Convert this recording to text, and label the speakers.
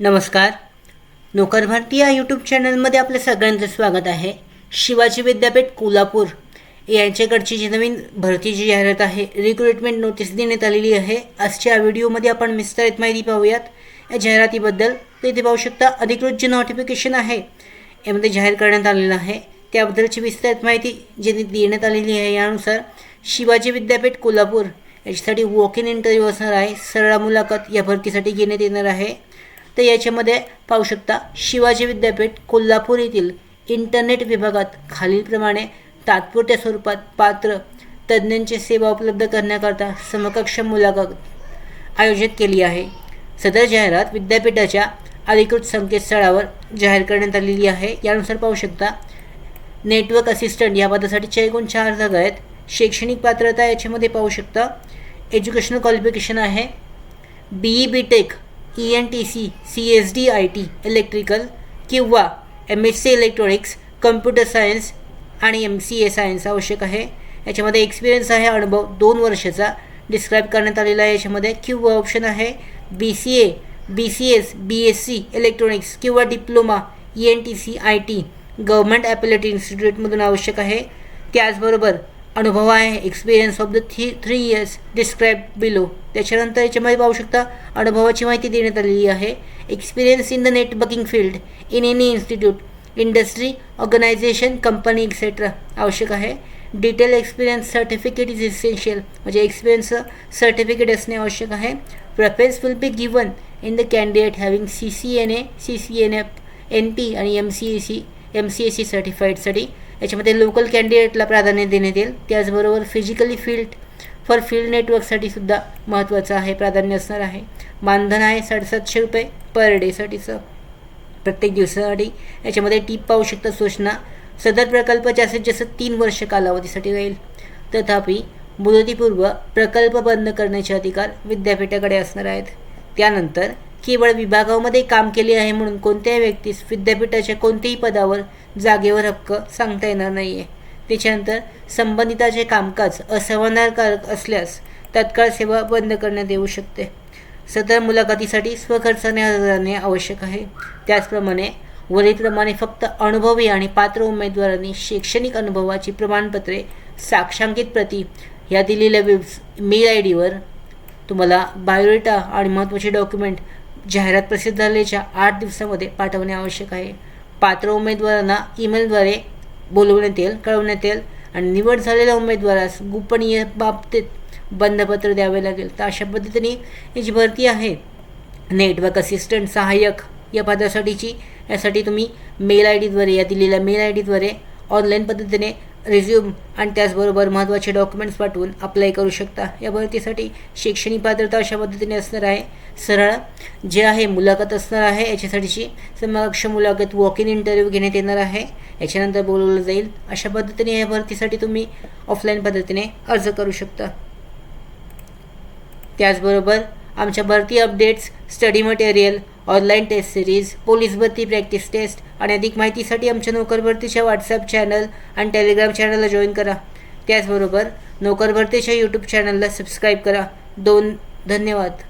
Speaker 1: नमस्कार. नोकर भारती या यूट्यूब चॅनलमध्ये आपलं सगळ्यांचं स्वागत आहे. शिवाजी विद्यापीठ कोल्हापूर यांच्याकडची जी नवीन भरतीची जाहिरात आहे, रिक्रुटमेंट नोटीस देण्यात आलेली आहे. आजच्या व्हिडिओमध्ये आपण विस्तारित माहिती पाहूयात या जाहिरातीबद्दल. तर इथे पाहू शकता अधिकृत जे नोटिफिकेशन आहे यामध्ये जाहीर करण्यात आलेलं आहे त्याबद्दलची विस्तारित माहिती जी देण्यात आलेली आहे. यानुसार शिवाजी विद्यापीठ कोल्हापूर याच्यासाठी वॉक इन इंटरव्ह्यू असणार आहे. सरळ मुलाखत या भरतीसाठी घेण्यात येणार आहे. तर याच्यामध्ये पाहू शकता शिवाजी विद्यापीठ कोल्हापूर येथील इंटरनेट विभागात खालीलप्रमाणे तात्पुरत्या स्वरूपात पात्र तज्ज्ञांची सेवा उपलब्ध करण्याकरता समकक्ष मुलाखत आयोजित केली आहे. सदर जाहिरात विद्यापीठाच्या अधिकृत संकेतस्थळावर जाहीर करण्यात आलेली आहे. यानुसार पाहू शकता नेटवर्क असिस्टंट या पदासाठी एकूण 4 जागा आहेत. शैक्षणिक पात्रता याच्यामध्ये पाहू शकता एज्युकेशनल क्वालिफिकेशन आहे BE BTech ENTC CSD IT electrical किंवा MSc इलेक्ट्रॉनिक्स कम्प्युटर सायन्स आणि MCA सायन्स आवश्यक आहे. याच्यामध्ये एक्सपिरियन्स आहे अनुभव 2 वर्षाचा डिस्क्राईब करण्यात आलेला आहे. याच्यामध्ये किंवा ऑप्शन आहे BCA BCS BSc इलेक्ट्रॉनिक्स किंवा डिप्लोमा ENTC IT गव्हर्नमेंट ॲपलेट इन्स्टिट्यूटमधून आवश्यक आहे. त्याचबरोबर अनुभव आहे experience of the 3 years describe below. त्याच्यानंतर याच्यामध्ये पाहू शकता अनुभवाची माहिती देण्यात आलेली आहे. Experience in the networking field in any institute industry organisation company etcetera आवश्यक आहे. Detail experience certificate is essential म्हणजे एक्सपिरियन्स सर्टिफिकेट असणे आवश्यक आहे. Preference will be given in the candidate having CCNA CCNF NP आणि MCAC सर्टिफाईडसाठी. याच्यामध्ये local कॅन्डिडेटला प्राधान्य देण्यात येईल. त्याचबरोबर फिजिकली फील्ड नेटवर्कसाठी सुद्धा महत्त्वाचं आहे, प्राधान्य असणार आहे. मानधन आहे 750 रुपये पर डेसाठीचं प्रत्येक दिवसासाठी. याच्यामध्ये टीप पाहू शकता सूचना सदर प्रकल्प जास्तीत जास्त 3 वर्ष कालावधीसाठी राहील. तथापि मुदतीपूर्व प्रकल्प बंद करण्याचे अधिकार विद्यापीठाकडे असणार आहेत. त्यानंतर केवळ विभागामध्ये काम केले आहे म्हणून कोणत्याही व्यक्तीस विद्यापीठाच्या कोणत्याही पदावर जागेवर हक्क सांगता येणार नाही आहे. त्याच्यानंतर संबंधिताचे कामकाज असमाधानकारक असल्यास तत्काळ सेवा बंद करण्यात येऊ शकते. सदर मुलाखतीसाठी स्वखर्चाने हजर राहणे आवश्यक आहे. त्याचप्रमाणे वरीलप्रमाणे फक्त अनुभवी आणि पात्र उमेदवारांनी शैक्षणिक अनुभवाची प्रमाणपत्रे साक्षांकित प्रती ह्या दिलेल्या मेल ID तुम्हाला बायोडेटा आणि महत्त्वाचे डॉक्युमेंट जाहिरात प्रसिद्ध झाल्याच्या 8 दिवसामध्ये पाठवणे आवश्यक आहे. पात्र उमेदवारांना ईमेलद्वारे कळवण्यात येईल आणि निवड झालेल्या उमेदवारास गोपनीय बाबतीत बंधपत्र द्यावे लागेल. तर अशा पद्धतीने ही जी भरती आहे नेटवर्क असिस्टंट सहाय्यक या पदासाठीची, यासाठी तुम्ही मेल ID या दिलेल्या मेल ID ऑनलाईन पद्धतीने रिझ्यूम आणि त्याचबरोबर महत्त्वाचे डॉक्युमेंट्स पाठवून अप्लाय करू शकता. या भरतीसाठी शैक्षणिक पात्रता अशा पद्धतीने असणार आहे. सरळ जे आहे मुलाखत असणार आहे. याच्यासाठीची समकक्ष मुलाखत वॉक इन इंटरव्ह्यू घेण्यात येणार आहे. याच्यानंतर बोलवलं जाईल. अशा पद्धतीने या भरतीसाठी तुम्ही ऑफलाईन पद्धतीने अर्ज करू शकता. त्याचबरोबर आमच्या भरती updates, study material, online test series, police भरती प्रॅक्टिस टेस्ट आणि अधिक माहितीसाठी आमच्या नोकर भरतीच्या WhatsApp चॅनल आणि टेलिग्राम चॅनलला जॉईन करा. त्याचबरोबर नोकर भरतीच्या यूट्यूब चॅनलला सबस्क्राईब करा. धन्यवाद.